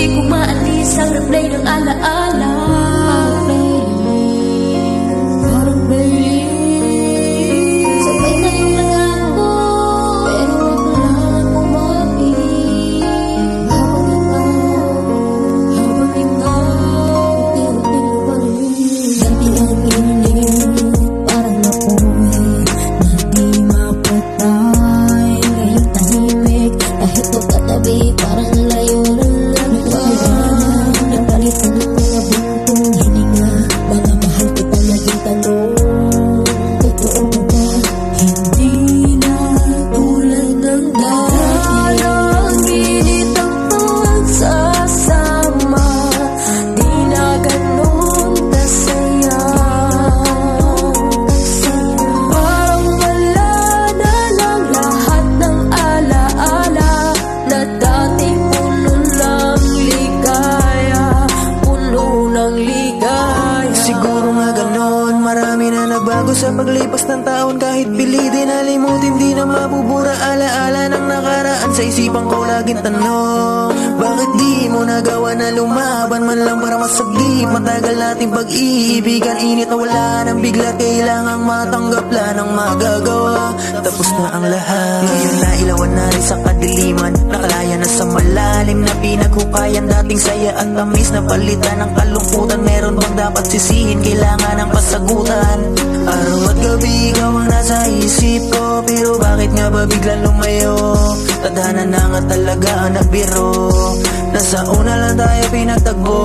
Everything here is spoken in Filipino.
Di ko maalis ang replay ng alaala. Parang playlist, sabay kayong nangako, pero wala lang kumapit. Habang ikaw tiro-tiro pa rin. Ganti ang ilim, parang apoy na di mapatay. Ngayong tahimik, kahit magkatabi, parang nalayo ng napalitan ng mga buntong hininga. Mga mahal kita naging tanong, totoo ba ba? Hindi na tulad ng dati. Ang init ang pagsasama, di na ganon kasaya. Parang wala na lang lahat ng alaala na dati puno ng ligaya, puno ng ligaya. Siguro nga ganon, marami na nagbago sa paglipas ng taon. Kahit pilitin nalimutin, di na mabubura alaala ng nakaraan. Sa isipan ko laging tanong, bakit di mo nagawa na lumaban man lang para masagip matagal nating pag-iibigan? Init na wala nang bigla, kailangang matanggap lang ang magagawa. Tapos na ang lahat, ngayon na ilawan na rin sa kadiliman. Nakalaya na sa malalim na pinaghukayan. Dating saya at tamis na palitan ng kalungkutan. Meron bang dapat sisihin, kailangan ng pasagutan? Araw at gabi ikaw ang nasa isip ko, pero bakit nga ba biglang lumayo? Tadhana na nga talaga ang nagbiro, nasa una lang tayo pinagtagbo.